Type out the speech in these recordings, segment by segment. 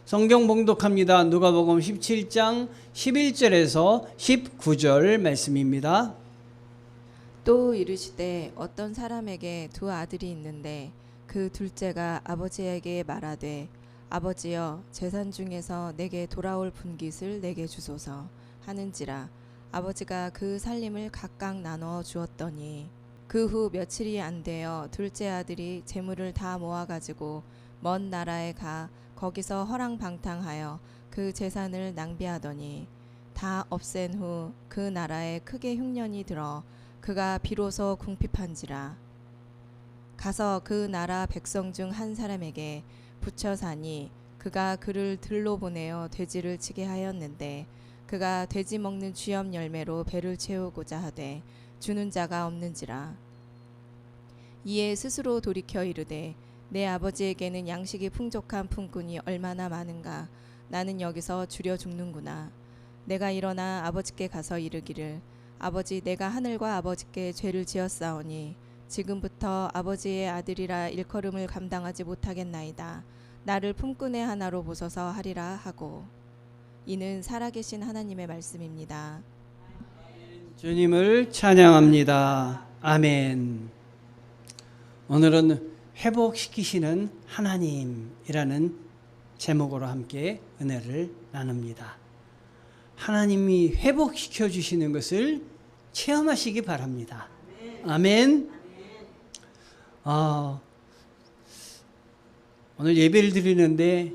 성경 봉독합니다. 누가복음 17장 11절에서 19절 말씀입니다. 또 이르시되 어떤 사람에게 두 아들이 있는데 그 둘째가 아버지에게 말하되 아버지여 재산 중에서 내게 돌아올 분깃을 내게 주소서 하는지라 아버지가 그 살림을 각각 나누어 주었더니 그 후 며칠이 안 되어 둘째 아들이 재물을 다 모아가지고 먼 나라에 가 거기서 허랑방탕하여 그 재산을 낭비하더니 다 없앤 후 그 나라에 크게 흉년이 들어 그가 비로소 궁핍한지라 가서 그 나라 백성 중 한 사람에게 붙여 사니 그가 그를 들로 보내어 돼지를 치게 하였는데 그가 돼지 먹는 쥐염 열매로 배를 채우고자 하되 주는 자가 없는지라 이에 스스로 돌이켜 이르되 내 아버지에게는 양식이 풍족한 품꾼이 얼마나 많은가 나는 여기서 줄여 죽는구나 내가 일어나 아버지께 가서 이르기를 아버지 내가 하늘과 아버지께 죄를 지었사오니 지금부터 아버지의 아들이라 일컬음을 감당하지 못하겠나이다 나를 품꾼의 하나로 보소서 하리라 하고 이는 살아계신 하나님의 말씀입니다. 주님을 찬양합니다. 아멘. 오늘은 회복시키시는 하나님이라는 제목으로 함께 은혜를 나눕니다. 하나님이 회복시켜 주시는 것을 체험하시기 바랍니다. 아멘. 오늘 예배를 드리는데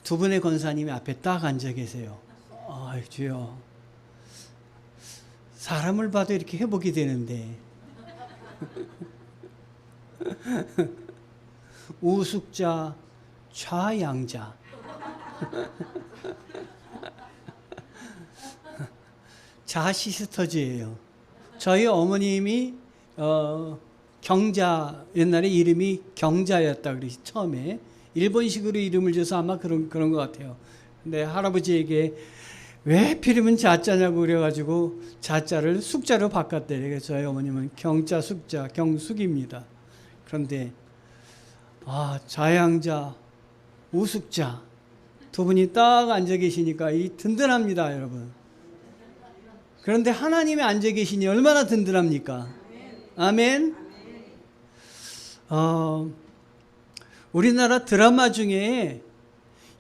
두 분의 권사님이 앞에 딱 앉아 계세요. 주여, 사람을 봐도 이렇게 회복이 되는데 우숙자, 좌양자 자시스터즈예요. 저희 어머님이 경자, 옛날에 이름이 경자였다 그러시 처음에 일본식으로 이름을 줘서 아마 그런 것 같아요. 근데 할아버지에게 왜 필이면 자자냐고 그래가지고 자자를 숙자로 바꿨대요. 그래서 저희 어머님은 경자, 숙자, 경숙입니다. 그런데 좌양자, 우숙자 두 분이 딱 앉아 계시니까 이 든든합니다, 여러분. 그런데 하나님이 앉아 계시니 얼마나 든든합니까? 아멘. 우리나라 드라마 중에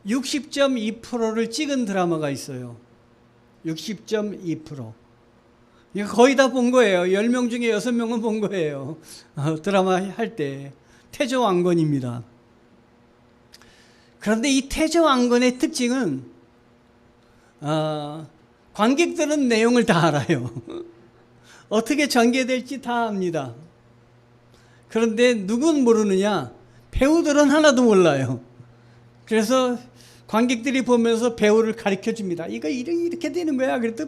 60.2%를 찍은 드라마가 있어요. 60.2%. 이거 거의 다 본 거예요. 10명 중에 6명은 본 거예요. 드라마 할 때. 태조왕건입니다. 그런데 이 태조왕건의 특징은 관객들은 내용을 다 알아요. 어떻게 전개될지 다 압니다. 그런데 누군 모르느냐? 배우들은 하나도 몰라요. 그래서 관객들이 보면서 배우를 가르쳐 줍니다. 이거 이렇게 되는 거야. 그래도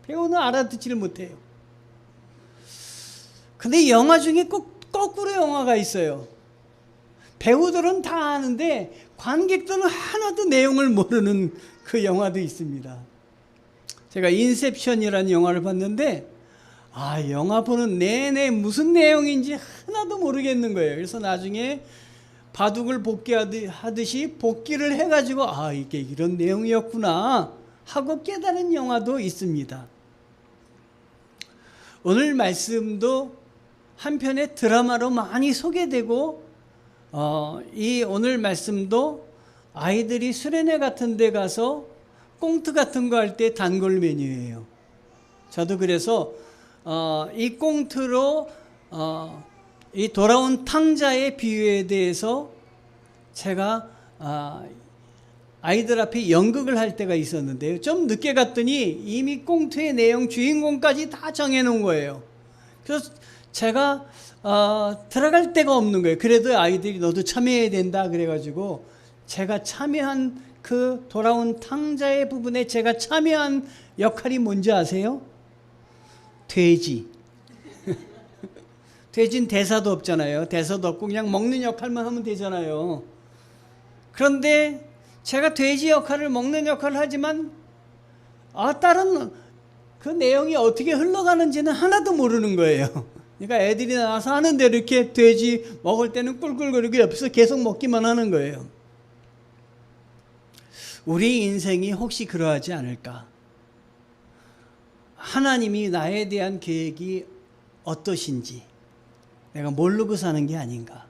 배우는 알아듣지를 못해요. 근데 영화 중에 꼭 거꾸로 영화가 있어요. 배우들은 다 아는데 관객들은 하나도 내용을 모르는 그 영화도 있습니다. 제가 인셉션이라는 영화를 봤는데 영화 보는 내내 무슨 내용인지 하나도 모르겠는 거예요. 그래서 나중에 바둑을 복귀하듯이 복귀를 해가지고 이게 이런 내용이었구나 하고 깨달은 영화도 있습니다. 오늘 말씀도 한편의 드라마로 많이 소개되고 이 오늘 말씀도 아이들이 수련회 같은 데 가서 꽁트 같은 거 할 때 단골 메뉴예요. 저도 그래서 이 꽁트로 이 돌아온 탕자의 비유에 대해서 제가 아이들 앞에 연극을 할 때가 있었는데요. 좀 늦게 갔더니 이미 꽁트의 내용, 주인공까지 다 정해놓은 거예요. 그래서 제가 들어갈 데가 없는 거예요. 그래도 아이들이 너도 참여해야 된다 그래가지고 제가 참여한 그 돌아온 탕자의 부분에 제가 참여한 역할이 뭔지 아세요? 돼지. 돼지는 대사도 없잖아요. 대사도 없고 그냥 먹는 역할만 하면 되잖아요. 그런데 제가 돼지 역할을 먹는 역할을 하지만 다른 그 내용이 어떻게 흘러가는지는 하나도 모르는 거예요. 그러니까 애들이 나와서 하는 대로 이렇게 돼지 먹을 때는 꿀꿀거리고 옆에서 계속 먹기만 하는 거예요. 우리 인생이 혹시 그러하지 않을까? 하나님이 나에 대한 계획이 어떠신지 내가 모르고 사는 게 아닌가?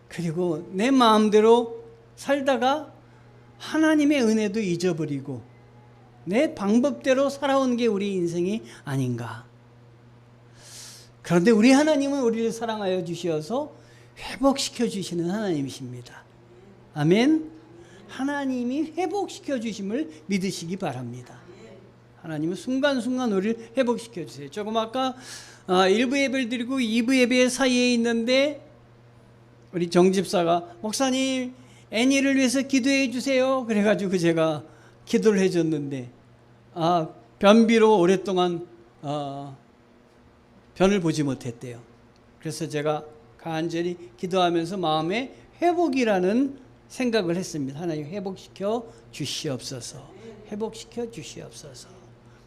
그리고 내 마음대로 살다가 하나님의 은혜도 잊어버리고 내 방법대로 살아온 게 우리 인생이 아닌가? 그런데 우리 하나님은 우리를 사랑하여 주셔서 회복시켜 주시는 하나님이십니다. 아멘. 하나님이 회복시켜 주심을 믿으시기 바랍니다. 하나님은 순간순간 우리를 회복시켜 주세요. 조금 아까 1부 예배를 드리고 2부 예배 사이에 있는데 우리 정집사가 목사님 애니를 위해서 기도해 주세요. 그래가지고 제가 기도를 해줬는데 변비로 오랫동안 변을 보지 못했대요. 그래서 제가 간절히 기도하면서 마음에 회복이라는 생각을 했습니다. 하나님 회복시켜 주시옵소서. 회복시켜 주시옵소서.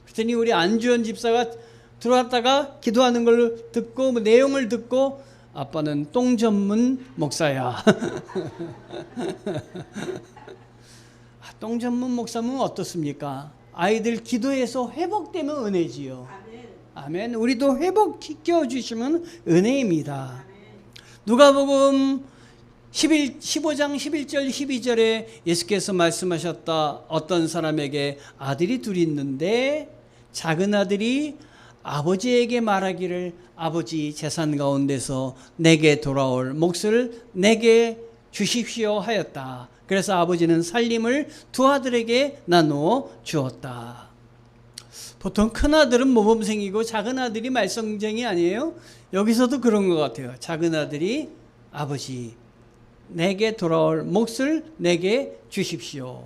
그랬더니 우리 안주현 집사가 들어왔다가 기도하는 걸 듣고 내용을 듣고 아빠는 똥 전문 목사야. 똥 전문 목사면 어떻습니까? 아이들 기도해서 회복되면 은혜지요. 아멘. 우리도 회복시켜 주시면 은혜입니다. 누가복음 15장 11절 12절에 예수께서 말씀하셨다. 어떤 사람에게 아들이 둘이 있는데 작은 아들이 아버지에게 말하기를 아버지 재산 가운데서 내게 돌아올 몫을 내게 주십시오 하였다. 그래서 아버지는 살림을 두 아들에게 나누어 주었다. 보통 큰 아들은 모범생이고 작은 아들이 말썽쟁이 아니에요? 여기서도 그런 것 같아요. 작은 아들이 아버지 내게 돌아올 몫을 내게 주십시오.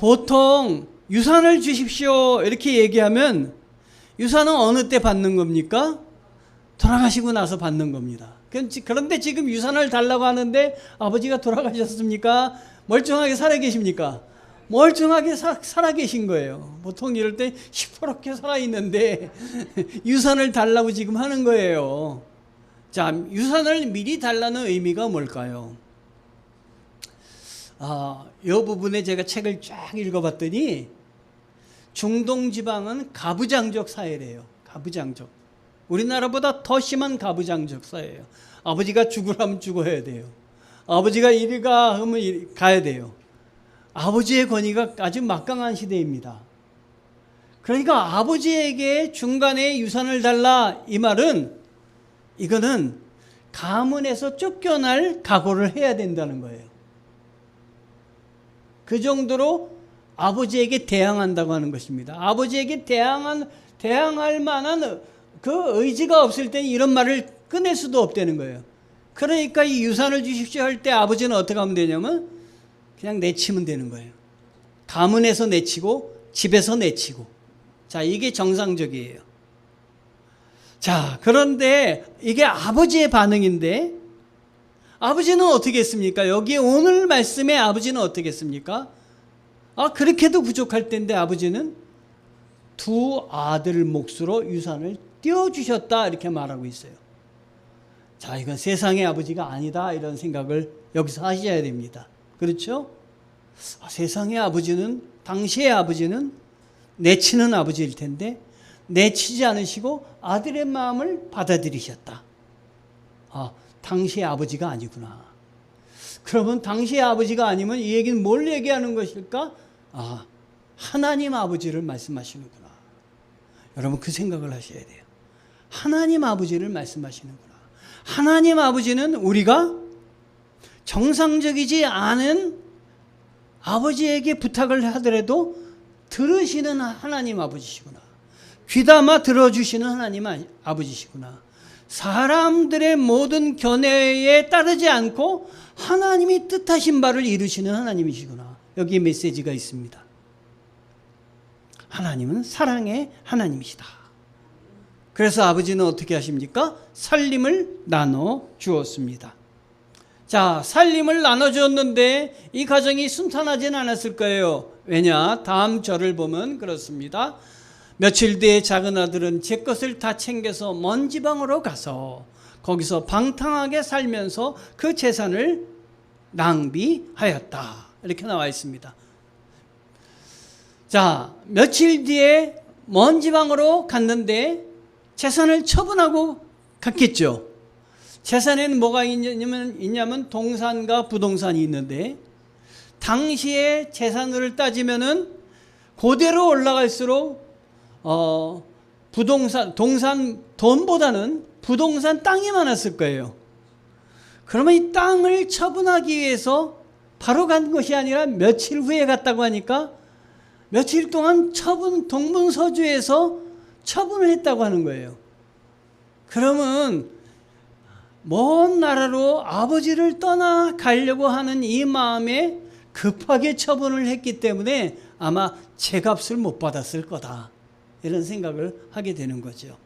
보통 유산을 주십시오 이렇게 얘기하면 유산은 어느 때 받는 겁니까? 돌아가시고 나서 받는 겁니다. 그런데 지금 유산을 달라고 하는데 아버지가 돌아가셨습니까? 멀쩡하게 살아계십니까? 멀쩡하게 살아계신 거예요. 보통 이럴 때 시퍼렇게 살아있는데 유산을 달라고 지금 하는 거예요. 자, 유산을 미리 달라는 의미가 뭘까요? 이 부분에 제가 책을 쫙 읽어봤더니 중동 지방은 가부장적 사회래요. 가부장적. 우리나라보다 더 심한 가부장적 사회예요. 아버지가 죽으라면 죽어야 돼요. 아버지가 이리 가 하면 가야 돼요. 아버지의 권위가 아주 막강한 시대입니다. 그러니까 아버지에게 중간에 유산을 달라 이 말은 이거는 가문에서 쫓겨날 각오를 해야 된다는 거예요. 그 정도로 아버지에게 대항한다고 하는 것입니다. 아버지에게 대항할 만한 그 의지가 없을 때 이런 말을 꺼낼 수도 없다는 거예요. 그러니까 이 유산을 주십시오 할 때 아버지는 어떻게 하면 되냐면 그냥 내치면 되는 거예요. 가문에서 내치고 집에서 내치고. 자, 이게 정상적이에요. 자, 그런데 이게 아버지의 반응인데 아버지는 어떻게 했습니까? 여기에 오늘 말씀에 아버지는 어떻게 했습니까? 그렇게도 부족할 텐데 아버지는 두 아들 몫으로 유산을 띄워주셨다 이렇게 말하고 있어요. 자, 이건 세상의 아버지가 아니다 이런 생각을 여기서 하셔야 됩니다. 그렇죠? 세상의 아버지는 당시의 아버지는 내치는 아버지일 텐데 내치지 않으시고 아들의 마음을 받아들이셨다. 당시의 아버지가 아니구나. 그러면 당시의 아버지가 아니면 이 얘기는 뭘 얘기하는 것일까? 하나님 아버지를 말씀하시는구나. 여러분 그 생각을 하셔야 돼요. 하나님 아버지를 말씀하시는구나. 하나님 아버지는 우리가 정상적이지 않은 아버지에게 부탁을 하더라도 들으시는 하나님 아버지시구나. 귀담아 들어주시는 하나님 아버지시구나. 사람들의 모든 견해에 따르지 않고 하나님이 뜻하신 바를 이루시는 하나님이시구나. 여기에 메시지가 있습니다. 하나님은 사랑의 하나님이시다. 그래서 아버지는 어떻게 하십니까? 살림을 나눠 주었습니다. 자, 살림을 나눠 주었는데 이 가정이 순탄하지는 않았을 거예요. 왜냐? 다음 절을 보면 그렇습니다. 며칠 뒤에 작은 아들은 제 것을 다 챙겨서 먼 지방으로 가서 거기서 방탕하게 살면서 그 재산을 낭비하였다. 이렇게 나와 있습니다. 자, 며칠 뒤에 먼 지방으로 갔는데 재산을 처분하고 갔겠죠. 재산에는 뭐가 있냐면 동산과 부동산이 있는데, 당시에 재산을 따지면은 그대로 올라갈수록 동산 돈보다는 부동산 땅이 많았을 거예요. 그러면 이 땅을 처분하기 위해서 바로 간 것이 아니라 며칠 후에 갔다고 하니까 며칠 동안 동분서주에서 처분을 했다고 하는 거예요. 그러면 먼 나라로 아버지를 떠나가려고 하는 이 마음에 급하게 처분을 했기 때문에 아마 제값을 못 받았을 거다, 이런 생각을 하게 되는 거죠.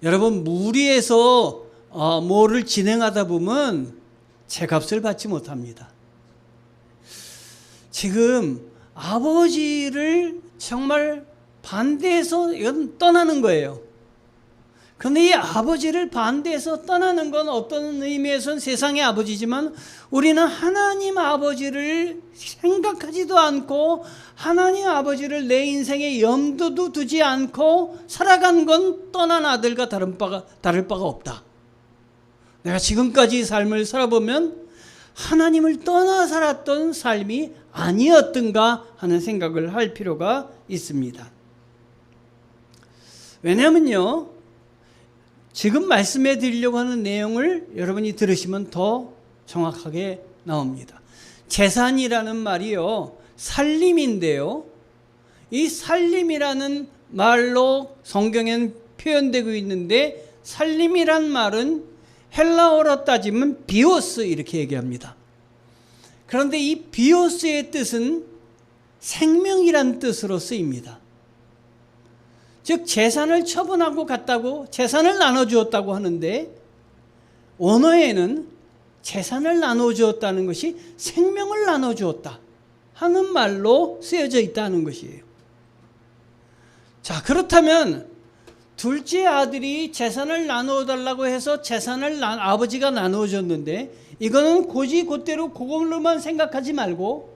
여러분, 무리해서 뭐를 진행하다 보면 제값을 받지 못합니다. 지금 아버지를 정말 반대해서 이건 떠나는 거예요. 그런데 이 아버지를 반대해서 떠나는 건 어떤 의미에서는 세상의 아버지지만, 우리는 하나님 아버지를 생각하지도 않고 하나님 아버지를 내 인생에 염두도 두지 않고 살아간 건 떠난 아들과 다를 바가 없다. 내가 지금까지 삶을 살아보면 하나님을 떠나 살았던 삶이 아니었던가 하는 생각을 할 필요가 있습니다. 왜냐하면요, 지금 말씀해 드리려고 하는 내용을 여러분이 들으시면 더 정확하게 나옵니다. 재산이라는 말이요, 살림인데요, 이 살림이라는 말로 성경에는 표현되고 있는데, 살림이란 말은 헬라어로 따지면 비오스, 이렇게 얘기합니다. 그런데 이 비오스의 뜻은 생명이란 뜻으로 쓰입니다. 즉 재산을 처분하고 갔다고, 재산을 나눠주었다고 하는데, 원어에는 재산을 나눠주었다는 것이 생명을 나눠주었다 하는 말로 쓰여져 있다는 것이에요. 자, 그렇다면 둘째 아들이 재산을 나누어달라고 해서 재산을 아버지가 나누어줬는데, 이거는 곧대로 그걸로만 생각하지 말고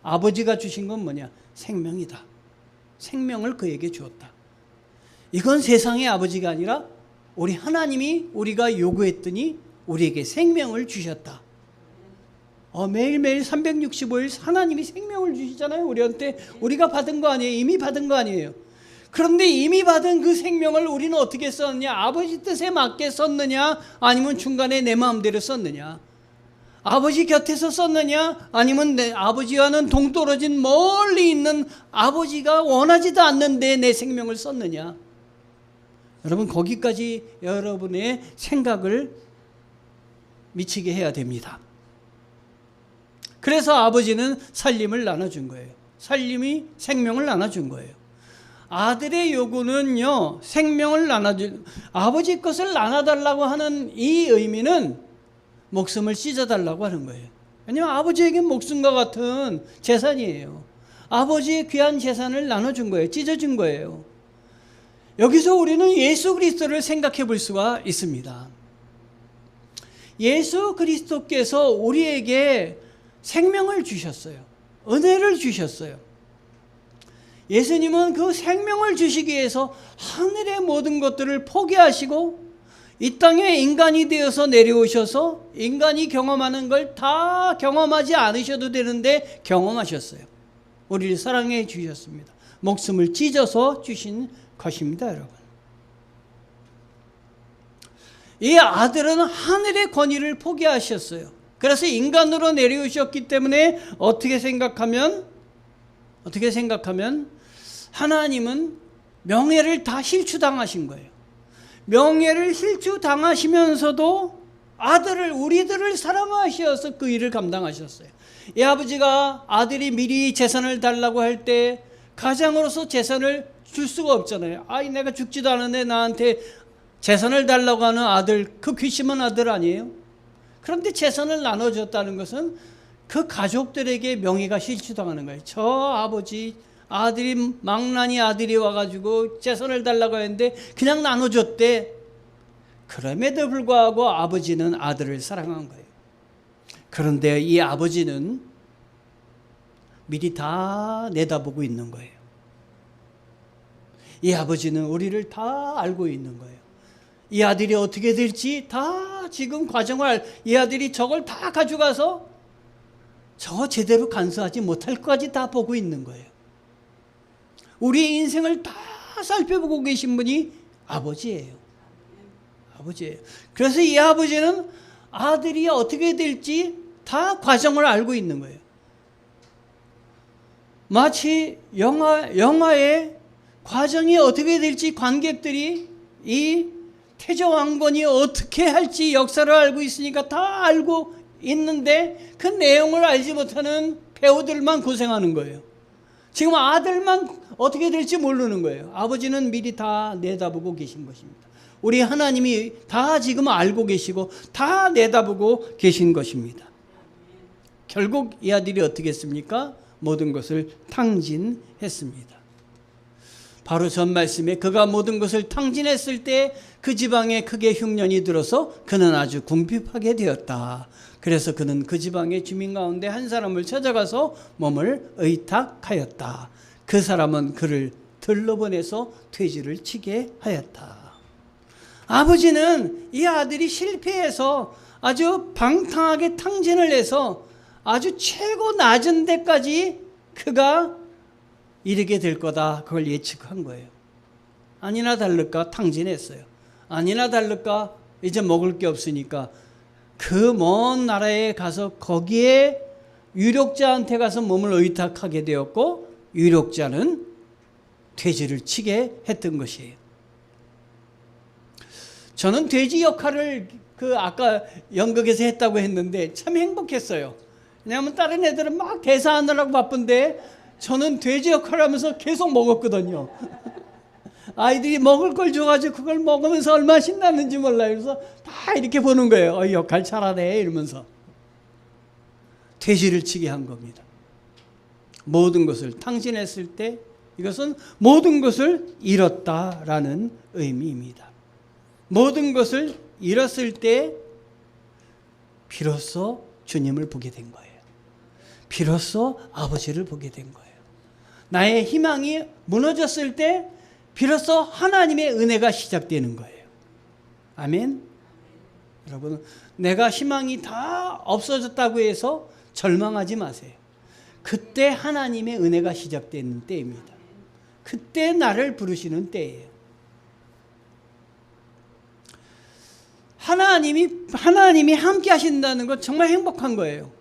아버지가 주신 건 뭐냐? 생명이다. 생명을 그에게 주었다. 이건 세상의 아버지가 아니라 우리 하나님이 우리가 요구했더니 우리에게 생명을 주셨다. 매일매일 365일 하나님이 생명을 주시잖아요. 우리한테. 우리가 받은 거 아니에요. 이미 받은 거 아니에요. 그런데 이미 받은 그 생명을 우리는 어떻게 썼느냐? 아버지 뜻에 맞게 썼느냐? 아니면 중간에 내 마음대로 썼느냐? 아버지 곁에서 썼느냐? 아니면 내 아버지와는 동떨어진 멀리 있는 아버지가 원하지도 않는데 내 생명을 썼느냐? 여러분, 거기까지 여러분의 생각을 미치게 해야 됩니다. 그래서 아버지는 살림을 나눠준 거예요. 살림이 생명을 나눠준 거예요. 아들의 요구는요, 생명을 아버지 것을 나눠달라고 하는 이 의미는 목숨을 찢어달라고 하는 거예요. 왜냐하면 아버지에게 목숨과 같은 재산이에요. 아버지의 귀한 재산을 나눠준 거예요. 찢어준 거예요. 여기서 우리는 예수 그리스도를 생각해 볼 수가 있습니다. 예수 그리스도께서 우리에게 생명을 주셨어요. 은혜를 주셨어요. 예수님은 그 생명을 주시기 위해서 하늘의 모든 것들을 포기하시고 이 땅에 인간이 되어서 내려오셔서 인간이 경험하는 걸 다 경험하지 않으셔도 되는데 경험하셨어요. 우리를 사랑해 주셨습니다. 목숨을 찢어서 주신 것입니다, 여러분. 이 아들은 하늘의 권위를 포기하셨어요. 그래서 인간으로 내려오셨기 때문에 어떻게 생각하면 하나님은 명예를 다 실추당하신 거예요. 명예를 실추당하시면서도 우리들을 사랑하셔서 그 일을 감당하셨어요. 이 아버지가 아들이 미리 재산을 달라고 할 때 가장으로서 재산을 줄 수가 없잖아요. 내가 죽지도 않은데 나한테 재산을 달라고 하는 아들, 그 괘씸한 아들 아니에요? 그런데 재산을 나눠줬다는 것은 그 가족들에게 명예가 실추당하는 거예요. 저 망나니 아들이 와가지고 재산을 달라고 했는데 그냥 나눠줬대. 그럼에도 불구하고 아버지는 아들을 사랑한 거예요. 그런데 이 아버지는 미리 다 내다보고 있는 거예요. 이 아버지는 우리를 다 알고 있는 거예요. 이 아들이 어떻게 될지 다 지금 과정을, 이 아들이 저걸 다 가져가서 저거 제대로 간수하지 못할 것까지 다 보고 있는 거예요. 우리의 인생을 다 살펴보고 계신 분이 아버지예요. 아버지예요. 그래서 이 아버지는 아들이 어떻게 될지 다 과정을 알고 있는 거예요. 마치 영화의 과정이 어떻게 될지 관객들이 이 태조왕건이 어떻게 할지 역사를 알고 있으니까 다 알고 있는데 그 내용을 알지 못하는 배우들만 고생하는 거예요. 지금 아들만 어떻게 될지 모르는 거예요. 아버지는 미리 다 내다보고 계신 것입니다. 우리 하나님이 다 지금 알고 계시고 다 내다보고 계신 것입니다. 결국 이 아들이 어떻게 했습니까? 모든 것을 탕진했습니다. 바로 전 말씀에 그가 모든 것을 탕진했을 때 그 지방에 크게 흉년이 들어서 그는 아주 궁핍하게 되었다. 그래서 그는 그 지방의 주민 가운데 한 사람을 찾아가서 몸을 의탁하였다. 그 사람은 그를 들러보내서 퇴지를 치게 하였다. 아버지는 이 아들이 실패해서 아주 방탕하게 탕진을 해서 아주 최고 낮은 데까지 그가 이르게 될 거다. 그걸 예측한 거예요. 아니나 다를까 탕진했어요. 아니나 다를까 이제 먹을 게 없으니까 그 먼 나라에 가서 거기에 유력자한테 가서 몸을 의탁하게 되었고 유력자는 돼지를 치게 했던 것이에요. 저는 돼지 역할을 아까 연극에서 했다고 했는데 참 행복했어요. 왜냐하면 다른 애들은 막 대사하느라고 바쁜데 저는 돼지 역할을 하면서 계속 먹었거든요. 아이들이 먹을 걸 줘가지고 그걸 먹으면서 얼마나 신났는지 몰라요. 그래서 다 이렇게 보는 거예요. 역할 잘하네 이러면서. 돼지를 치게 한 겁니다. 모든 것을 탕진했을 때 이것은 모든 것을 잃었다라는 의미입니다. 모든 것을 잃었을 때 비로소 주님을 보게 된 거예요. 비로소 아버지를 보게 된 거예요. 나의 희망이 무너졌을 때 비로소 하나님의 은혜가 시작되는 거예요. 아멘. 여러분, 내가 희망이 다 없어졌다고 해서 절망하지 마세요. 그때 하나님의 은혜가 시작되는 때입니다. 그때 나를 부르시는 때예요. 하나님이 함께 하신다는 건 정말 행복한 거예요.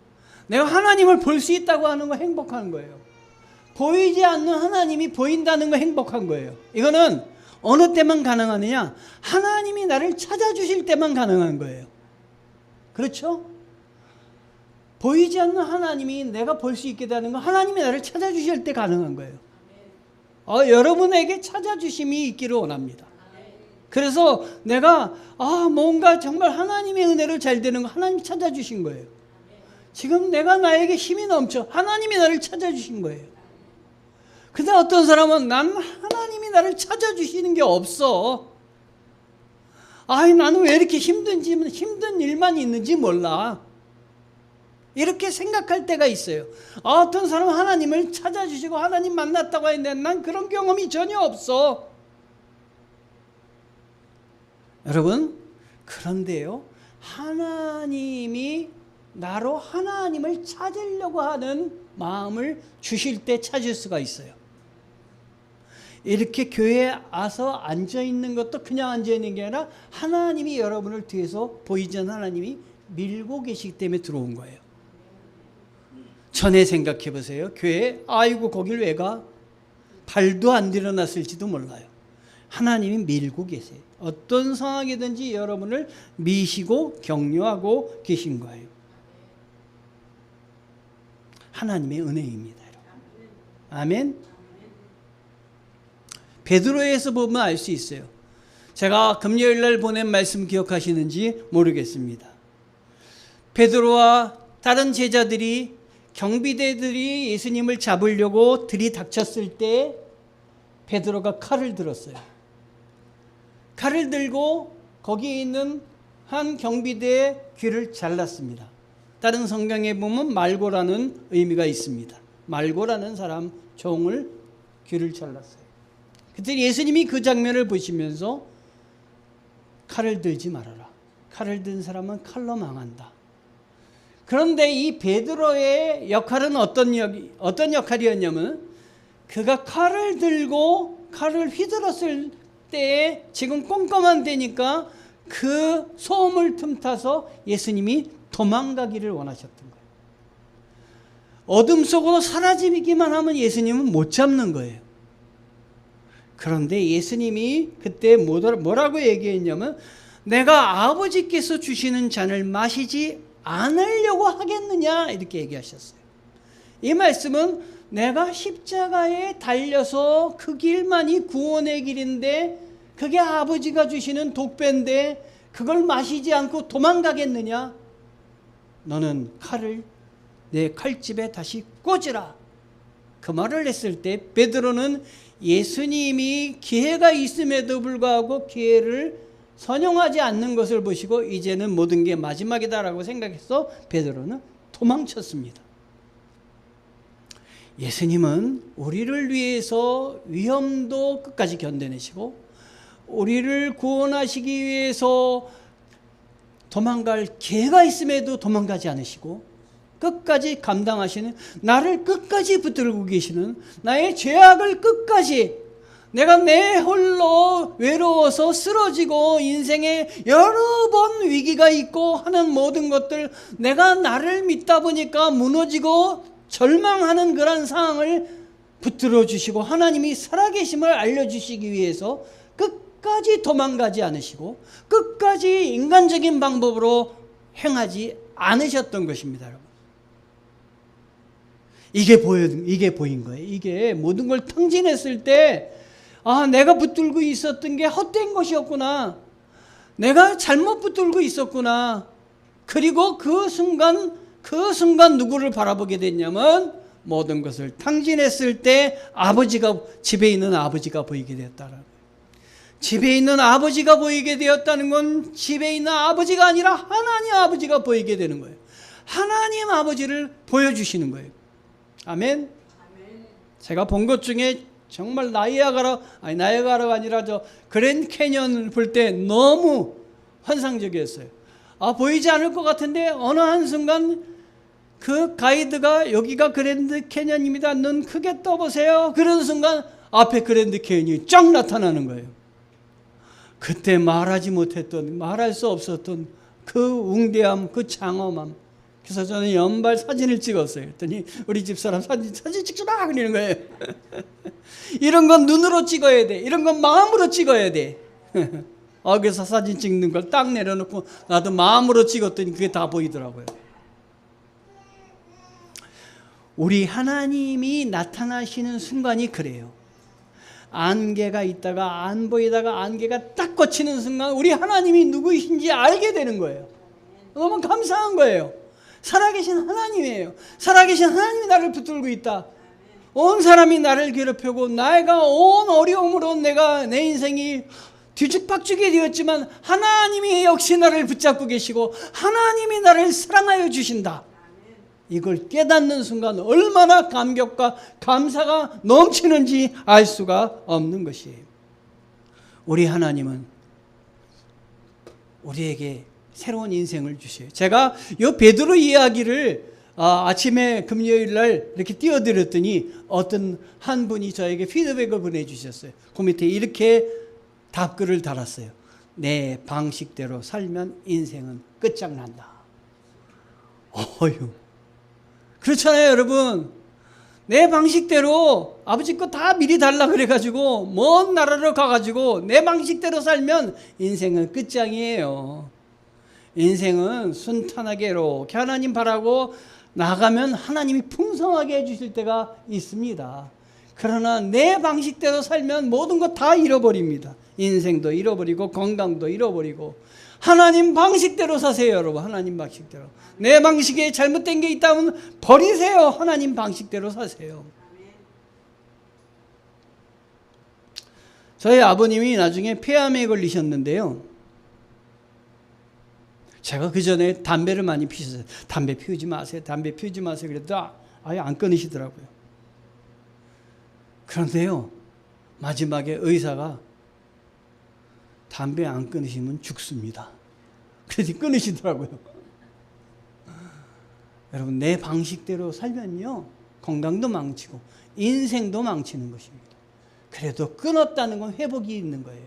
내가 하나님을 볼 수 있다고 하는 거 행복한 거예요. 보이지 않는 하나님이 보인다는 거 행복한 거예요. 이거는 어느 때만 가능하느냐? 하나님이 나를 찾아주실 때만 가능한 거예요. 그렇죠? 보이지 않는 하나님이 내가 볼 수 있게 되는 건 하나님이 나를 찾아주실 때 가능한 거예요. 여러분에게 찾아주심이 있기를 원합니다. 그래서 내가 뭔가 정말 하나님의 은혜를 잘 되는 거 하나님이 찾아주신 거예요. 지금 내가 나에게 힘이 넘쳐 하나님이 나를 찾아주신 거예요. 근데 어떤 사람은 난 하나님이 나를 찾아주시는 게 없어. 나는 왜 이렇게 힘든 일만 있는지 몰라. 이렇게 생각할 때가 있어요. 어떤 사람은 하나님을 찾아주시고 하나님 만났다고 했는데 난 그런 경험이 전혀 없어. 여러분, 그런데요, 하나님이 나로 하나님을 찾으려고 하는 마음을 주실 때 찾을 수가 있어요. 이렇게 교회에 와서 앉아있는 것도 그냥 앉아있는 게 아니라 하나님이 여러분을 뒤에서 보이지 않는 하나님이 밀고 계시기 때문에 들어온 거예요. 전에 생각해 보세요. 교회에 거길 왜 가? 발도 안 들여놨을지도 몰라요. 하나님이 밀고 계세요. 어떤 상황이든지 여러분을 미시고 격려하고 계신 거예요. 하나님의 은혜입니다. 아멘. 베드로에서 보면 알 수 있어요. 제가 금요일 날 보낸 말씀 기억하시는지 모르겠습니다. 베드로와 다른 제자들이 경비대들이 예수님을 잡으려고 들이닥쳤을 때 베드로가 칼을 들었어요. 칼을 들고 거기에 있는 한 경비대의 귀를 잘랐습니다. 다른 성경에 보면 말고라는 의미가 있습니다. 말고라는 사람 종을 귀를 잘랐어요. 그때 예수님이 그 장면을 보시면서 칼을 들지 말아라. 칼을 든 사람은 칼로 망한다. 그런데 이 베드로의 역할은 어떤 역할이었냐면 그가 칼을 들고 칼을 휘둘렀을 때에 지금 꼼꼼한 데니까 그 소음을 틈타서 예수님이 도망가기를 원하셨던 거예요. 어둠 속으로 사라지기만 하면 예수님은 못 잡는 거예요. 그런데 예수님이 그때 뭐라고 얘기했냐면 내가 아버지께서 주시는 잔을 마시지 않으려고 하겠느냐 이렇게 얘기하셨어요. 이 말씀은 내가 십자가에 달려서 그 길만이 구원의 길인데 그게 아버지가 주시는 독배인데 그걸 마시지 않고 도망가겠느냐? 너는 칼을 내 칼집에 다시 꽂으라. 그 말을 했을 때 베드로는 예수님이 기회가 있음에도 불구하고 기회를 선용하지 않는 것을 보시고 이제는 모든 게 마지막이다라고 생각해서 베드로는 도망쳤습니다. 예수님은 우리를 위해서 위험도 끝까지 견뎌내시고 우리를 구원하시기 위해서 도망갈 기회가 있음에도 도망가지 않으시고 끝까지 감당하시는, 나를 끝까지 붙들고 계시는, 나의 죄악을 끝까지, 내가 내 홀로 외로워서 쓰러지고 인생에 여러 번 위기가 있고 하는 모든 것들, 내가 나를 믿다 보니까 무너지고 절망하는 그런 상황을 붙들어 주시고 하나님이 살아계심을 알려주시기 위해서 끝까지 도망가지 않으시고 끝까지 인간적인 방법으로 행하지 않으셨던 것입니다. 여러분. 이게 보인 거예요. 이게 모든 걸 탕진했을 때, 아, 내가 붙들고 있었던 게 헛된 것이었구나. 내가 잘못 붙들고 있었구나. 그리고 그 순간 누구를 바라보게 됐냐면, 모든 것을 탕진했을 때 집에 있는 아버지가 보이게 되었다는 거예요. 집에 있는 아버지가 보이게 되었다는 건 집에 있는 아버지가 아니라 하나님 아버지가 보이게 되는 거예요. 하나님 아버지를 보여주시는 거예요. 아멘. 제가 본 것 중에 정말 나이아가라가 아니라 저 그랜드 캐년을 볼 때 너무 환상적이었어요. 보이지 않을 것 같은데 어느 한순간 그 가이드가 여기가 그랜드 캐년입니다. 눈 크게 떠보세요. 그러는 순간 앞에 그랜드 캐년이 쫙 나타나는 거예요. 그때 말할 수 없었던 그 웅대함, 그 장엄함. 그래서 저는 연발 사진을 찍었어요. 그랬더니 우리 집사람 사진 찍지 마! 그러는 거예요. 이런 건 눈으로 찍어야 돼. 이런 건 마음으로 찍어야 돼. 그래서 사진 찍는 걸 딱 내려놓고 나도 마음으로 찍었더니 그게 다 보이더라고요. 우리 하나님이 나타나시는 순간이 그래요. 안개가 있다가 안 보이다가 안개가 딱 꽂히는 순간 우리 하나님이 누구이신지 알게 되는 거예요. 너무 감사한 거예요. 살아계신 하나님이에요. 살아계신 하나님이 나를 붙들고 있다. 온 사람이 나를 괴롭히고 내가 온 어려움으로 내 인생이 뒤죽박죽이 되었지만 하나님이 역시 나를 붙잡고 계시고 하나님이 나를 사랑하여 주신다. 이걸 깨닫는 순간 얼마나 감격과 감사가 넘치는지 알 수가 없는 것이에요. 우리 하나님은 우리에게 새로운 인생을 주셔요. 제가 이 베드로 이야기를 아침에 금요일 날 이렇게 띄워드렸더니 어떤 한 분이 저에게 피드백을 보내주셨어요. 그 밑에 이렇게 답글을 달았어요. 내 방식대로 살면 인생은 끝장난다. 어휴. 그렇잖아요, 여러분. 내 방식대로 아버지 거 다 미리 달라 그래가지고 먼 나라로 가가지고 내 방식대로 살면 인생은 끝장이에요. 인생은 순탄하게 이렇게 하나님 바라고 나가면 하나님이 풍성하게 해주실 때가 있습니다. 그러나 내 방식대로 살면 모든 거 다 잃어버립니다. 인생도 잃어버리고 건강도 잃어버리고. 하나님 방식대로 사세요, 여러분. 하나님 방식대로. 내 방식에 잘못된 게 있다면 버리세요. 하나님 방식대로 사세요. 저희 아버님이 나중에 폐암에 걸리셨는데요. 제가 그 전에 담배를 많이 피셨어요. 담배 피우지 마세요. 담배 피우지 마세요. 그래도 아예 안 끊으시더라고요. 그런데요, 마지막에 의사가 담배 안 끊으시면 죽습니다. 그래서 끊으시더라고요. 여러분, 내 방식대로 살면요, 건강도 망치고 인생도 망치는 것입니다. 그래도 끊었다는 건 회복이 있는 거예요.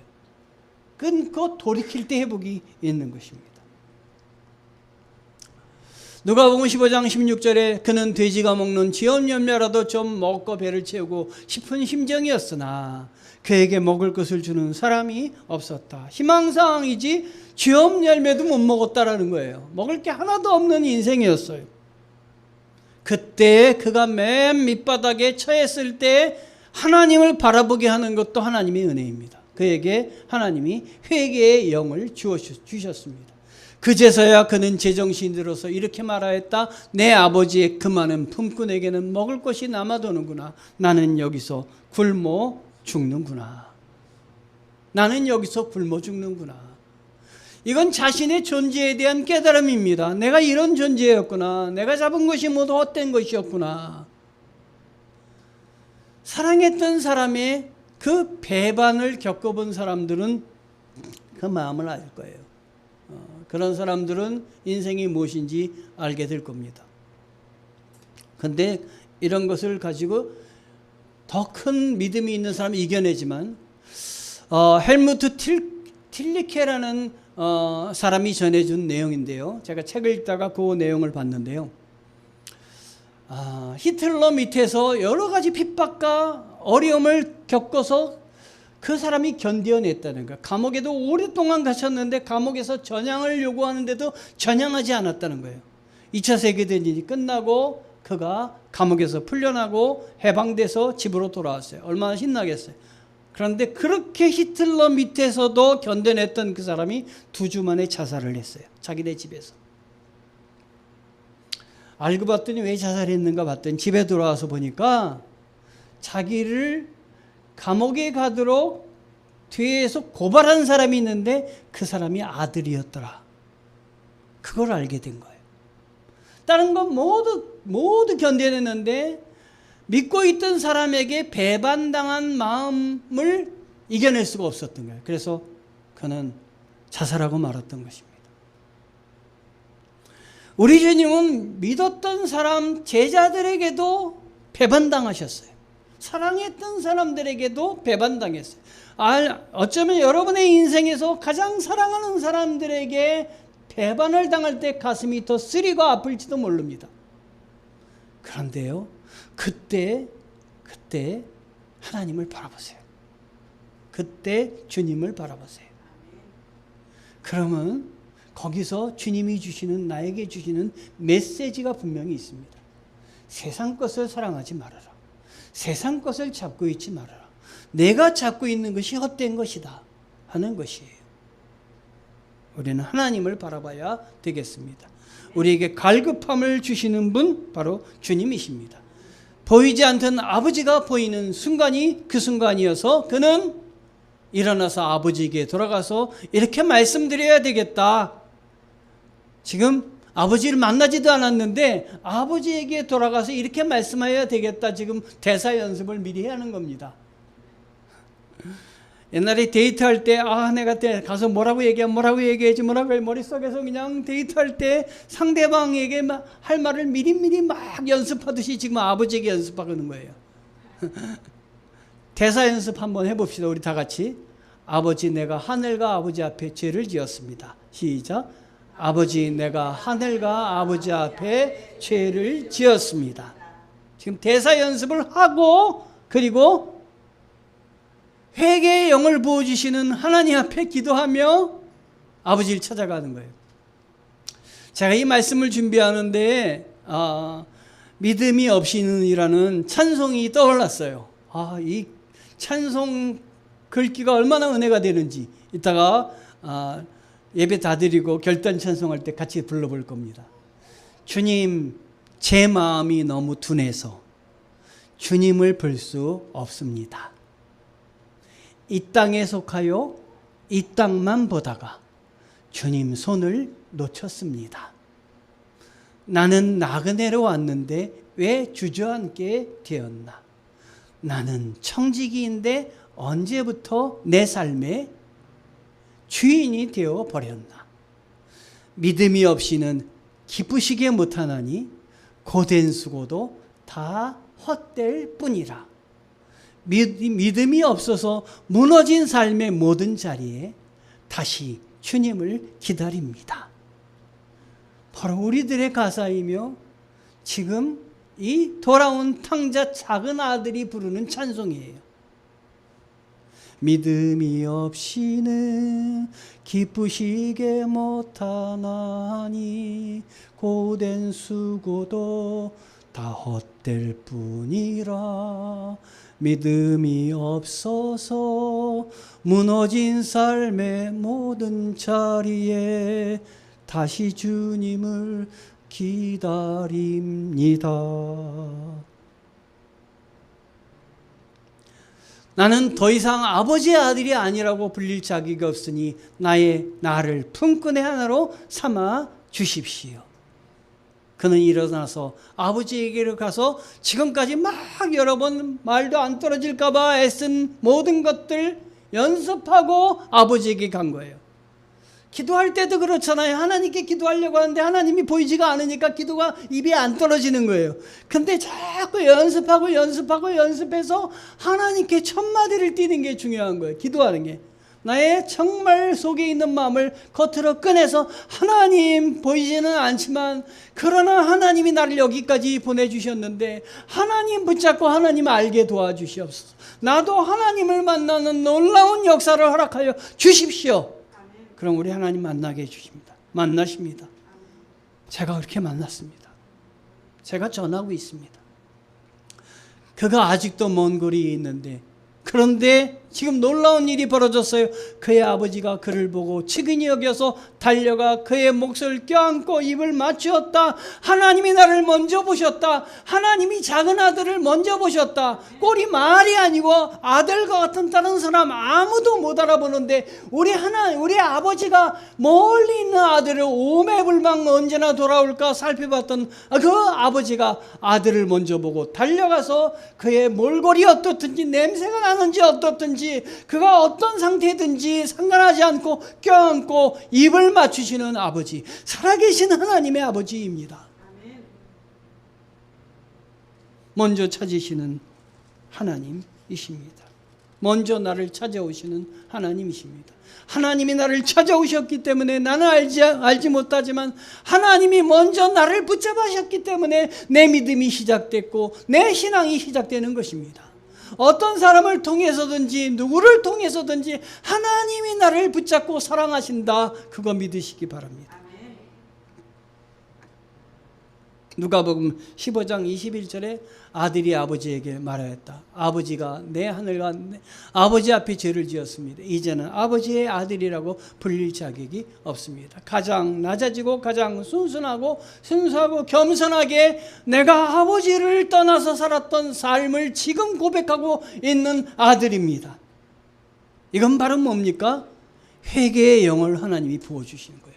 끊고 돌이킬 때 회복이 있는 것입니다. 누가복음 15장 16절에 그는 돼지가 먹는 지엄 열매라도 좀 먹고 배를 채우고 싶은 심정이었으나 그에게 먹을 것을 주는 사람이 없었다. 희망사항이지 지엄 열매도 못 먹었다라는 거예요. 먹을 게 하나도 없는 인생이었어요. 그때 그가 맨 밑바닥에 처했을 때 하나님을 바라보게 하는 것도 하나님의 은혜입니다. 그에게 하나님이 회개의 영을 주셨습니다. 그제서야 그는 제정신이 들어서 이렇게 말하였다. 내 아버지의 그 많은 품꾼에게는 먹을 것이 남아도는구나. 나는 여기서 굶어 죽는구나. 나는 여기서 굶어 죽는구나. 이건 자신의 존재에 대한 깨달음입니다. 내가 이런 존재였구나. 내가 잡은 것이 모두 헛된 것이었구나. 사랑했던 사람의 그 배반을 겪어본 사람들은 그 마음을 알 거예요. 그런 사람들은 인생이 무엇인지 알게 될 겁니다. 그런데 이런 것을 가지고 더 큰 믿음이 있는 사람이 이겨내지만 헬무트 틸리케라는 사람이 전해준 내용인데요. 제가 책을 읽다가 그 내용을 봤는데요. 히틀러 밑에서 여러 가지 핍박과 어려움을 겪어서 그 사람이 견뎌냈다는 거예요. 감옥에도 오랫동안 갇혔는데 감옥에서 전향을 요구하는데도 전향하지 않았다는 거예요. 2차 세계대전이 끝나고 그가 감옥에서 풀려나고 해방돼서 집으로 돌아왔어요. 얼마나 신나겠어요. 그런데 그렇게 히틀러 밑에서도 견뎌냈던 그 사람이 2주 만에 자살을 했어요. 자기네 집에서. 알고 봤더니 왜 자살했는가 봤더니 집에 돌아와서 보니까 자기를 감옥에 가도록 뒤에서 고발한 사람이 있는데 그 사람이 아들이었더라. 그걸 알게 된 거예요. 다른 건 모두 견뎌냈는데 믿고 있던 사람에게 배반당한 마음을 이겨낼 수가 없었던 거예요. 그래서 그는 자살하고 말았던 것입니다. 우리 주님은 믿었던 사람, 제자들에게도 배반당하셨어요. 사랑했던 사람들에게도 배반당했어요. 어쩌면 여러분의 인생에서 가장 사랑하는 사람들에게 배반을 당할 때 가슴이 더 쓰리고 아플지도 모릅니다. 그런데요, 그때 하나님을 바라보세요. 그때 주님을 바라보세요. 그러면 거기서 주님이 주시는, 나에게 주시는 메시지가 분명히 있습니다. 세상 것을 사랑하지 말아라. 세상 것을 잡고 있지 말아라. 내가 잡고 있는 것이 헛된 것이다 하는 것이에요. 우리는 하나님을 바라봐야 되겠습니다. 우리에게 갈급함을 주시는 분 바로 주님이십니다. 보이지 않던 아버지가 보이는 순간이 그 순간이어서 그는 일어나서 아버지에게 돌아가서 이렇게 말씀드려야 되겠다. 지금 아버지를 만나지도 않았는데 아버지에게 돌아가서 이렇게 말씀해야 되겠다. 지금 대사 연습을 미리 해야 하는 겁니다. 옛날에 데이트할 때 내가 가서 뭐라고 얘기해야지 머릿속에서 그냥 데이트할 때 상대방에게 할 말을 미리 막 연습하듯이 지금 아버지에게 연습하는 거예요. 대사 연습 한번 해봅시다. 우리 다 같이. 아버지, 내가 하늘과 아버지 앞에 죄를 지었습니다. 시작. 아버지, 내가 하늘과 아버지 앞에 죄를 지었습니다. 지금 대사 연습을 하고 그리고 회개의 영을 부어주시는 하나님 앞에 기도하며 아버지를 찾아가는 거예요. 제가 이 말씀을 준비하는데 믿음이 없이는이라는 찬송이 떠올랐어요. 이 찬송 글귀가 얼마나 은혜가 되는지 이따가 예배 다 드리고 결단 찬송할 때 같이 불러볼 겁니다. 주님, 제 마음이 너무 둔해서 주님을 볼 수 없습니다. 이 땅에 속하여 이 땅만 보다가 주님 손을 놓쳤습니다. 나는 나그네로 왔는데 왜 주저앉게 되었나? 나는 청지기인데 언제부터 내 삶의 주인이 되어 버렸나? 믿음이 없이는 기쁘시게 못하나니 고된 수고도 다 헛될 뿐이라. 믿음이 없어서 무너진 삶의 모든 자리에 다시 주님을 기다립니다. 바로 우리들의 가사이며 지금 이 돌아온 탕자 작은 아들이 부르는 찬송이에요. 믿음이 없이는 기쁘시게 못하나니 고된 수고도 다 헛될 뿐이라. 믿음이 없어서 무너진 삶의 모든 자리에 다시 주님을 기다립니다. 나는 더 이상 아버지의 아들이 아니라고 불릴 자격이 없으니 나를 품꾼의 하나로 삼아 주십시오. 그는 일어나서 아버지에게로 가서 지금까지 막 여러 번 말도 안 떨어질까 봐 애쓴 모든 것들 연습하고 아버지에게 간 거예요. 기도할 때도 그렇잖아요. 하나님께 기도하려고 하는데 하나님이 보이지가 않으니까 기도가 입에 안 떨어지는 거예요. 근데 자꾸 연습해서 하나님께 첫마디를 띄는 게 중요한 거예요. 기도하는 게. 나의 정말 속에 있는 마음을 겉으로 꺼내서 하나님 보이지는 않지만 그러나 하나님이 나를 여기까지 보내주셨는데 하나님 붙잡고 하나님 알게 도와주시옵소서. 나도 하나님을 만나는 놀라운 역사를 허락하여 주십시오. 그럼 우리 하나님 만나게 해주십니다. 만나십니다. 제가 그렇게 만났습니다. 제가 전하고 있습니다. 그가 아직도 먼 거리에 있는데 그런데 지금 놀라운 일이 벌어졌어요. 그의 아버지가 그를 보고 측은히 여겨서 달려가 그의 몫을 껴안고 입을 맞추었다. 하나님이 나를 먼저 보셨다. 하나님이 작은 아들을 먼저 보셨다. 꼴이 말이 아니고 아들과 같은 다른 사람 아무도 못 알아보는데 우리 아버지가 멀리 있는 아들을 오매불망 언제나 돌아올까 살펴봤던 그 아버지가 아들을 먼저 보고 달려가서 그의 몰골이 어떻든지 냄새가 나는지 어떻든지 그가 어떤 상태든지 상관하지 않고 껴안고 입을 맞추시는 아버지, 살아계신 하나님의 아버지입니다. 먼저 찾으시는 하나님이십니다. 먼저 나를 찾아오시는 하나님이십니다. 하나님이 나를 찾아오셨기 때문에 나는 알지 못하지만 하나님이 먼저 나를 붙잡으셨기 때문에 내 믿음이 시작됐고 내 신앙이 시작되는 것입니다. 어떤 사람을 통해서든지 누구를 통해서든지 하나님이 나를 붙잡고 사랑하신다. 그거 믿으시기 바랍니다. 누가복음 15장 21절에 아들이 아버지에게 말하였다. 아버지가 내 하늘과 아버지 앞에 죄를 지었습니다. 이제는 아버지의 아들이라고 불릴 자격이 없습니다. 가장 낮아지고 가장 순수하고 겸손하게 내가 아버지를 떠나서 살았던 삶을 지금 고백하고 있는 아들입니다. 이건 바로 뭡니까? 회개의 영을 하나님이 부어주시는 거예요.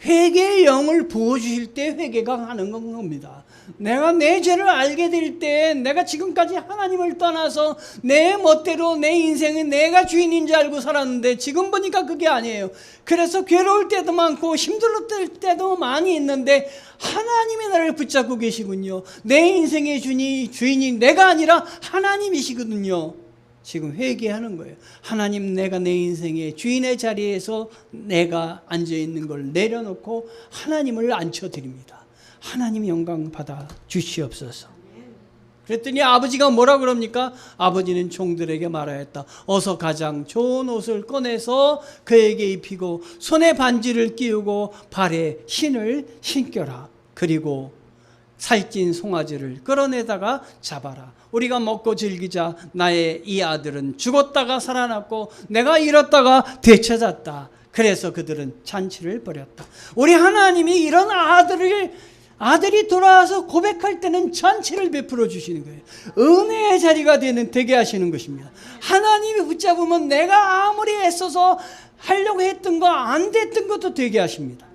회개의 영을 부어주실 때 회개가 가는 겁니다. 내가 내 죄를 알게 될 때 내가 지금까지 하나님을 떠나서 내 멋대로 내 인생은 내가 주인인 줄 알고 살았는데 지금 보니까 그게 아니에요. 그래서 괴로울 때도 많고 힘들었을 때도 많이 있는데 하나님이 나를 붙잡고 계시군요. 내 인생의 주인이 내가 아니라 하나님이시거든요. 지금 회개하는 거예요. 하나님, 내가 내 인생의 주인의 자리에서 내가 앉아있는 걸 내려놓고 하나님을 앉혀드립니다. 하나님 영광 받아 주시옵소서. 그랬더니 아버지가 뭐라 그럽니까? 아버지는 종들에게 말하였다. 어서 가장 좋은 옷을 꺼내서 그에게 입히고 손에 반지를 끼우고 발에 신을 신겨라. 그리고 살찐 송아지를 끌어내다가 잡아라. 우리가 먹고 즐기자. 나의 이 아들은 죽었다가 살아났고 내가 잃었다가 되찾았다. 그래서 그들은 잔치를 벌였다. 우리 하나님이 이런 아들이 돌아와서 고백할 때는 잔치를 베풀어 주시는 거예요. 은혜의 자리가 되게 하시는 것입니다. 하나님이 붙잡으면 내가 아무리 애써서 하려고 했던 거 안 됐던 것도 되게 하십니다.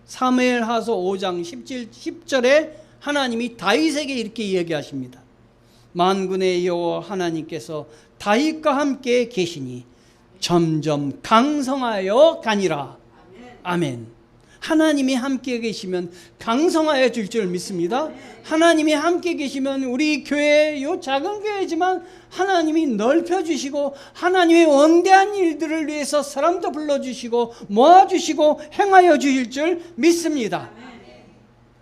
사무엘하서 5장 10절에 하나님이 다윗에게 이렇게 이야기하십니다. 만군의 여호와 하나님께서 다윗과 함께 계시니 점점 강성하여 가니라. 아멘. 하나님이 함께 계시면 강성하여 줄 줄 믿습니다. 하나님이 함께 계시면 우리 교회, 요 작은 교회지만 하나님이 넓혀주시고 하나님의 원대한 일들을 위해서 사람도 불러주시고 모아주시고 행하여 주실 줄 믿습니다.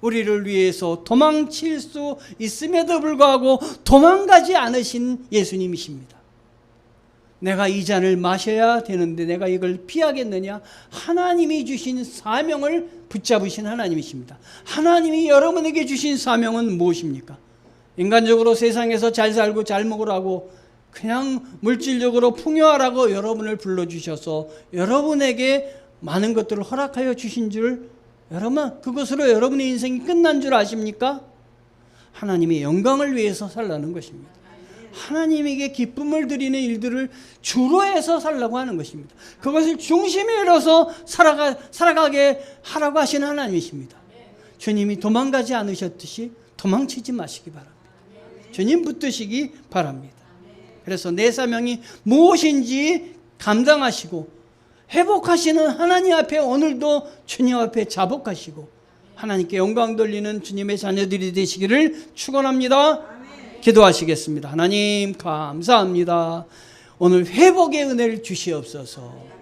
우리를 위해서 도망칠 수 있음에도 불구하고 도망가지 않으신 예수님이십니다. 내가 이 잔을 마셔야 되는데 내가 이걸 피하겠느냐? 하나님이 주신 사명을 붙잡으신 하나님이십니다. 하나님이 여러분에게 주신 사명은 무엇입니까? 인간적으로 세상에서 잘 살고 잘 먹으라고, 그냥 물질적으로 풍요하라고 여러분을 불러주셔서 여러분에게 많은 것들을 허락하여 주신 줄, 여러분 그것으로 여러분의 인생이 끝난 줄 아십니까? 하나님의 영광을 위해서 살라는 것입니다. 하나님에게 기쁨을 드리는 일들을 주로 해서 살라고 하는 것입니다. 그것을 중심에 이뤄서 살아가게 하라고 하시는 하나님이십니다. 주님이 도망가지 않으셨듯이 도망치지 마시기 바랍니다. 주님 붙드시기 바랍니다. 그래서 내 사명이 무엇인지 감당하시고 회복하시는 하나님 앞에 오늘도 주님 앞에 자복하시고 하나님께 영광 돌리는 주님의 자녀들이 되시기를 축원합니다. 기도하시겠습니다. 하나님 감사합니다. 오늘 회복의 은혜를 주시옵소서.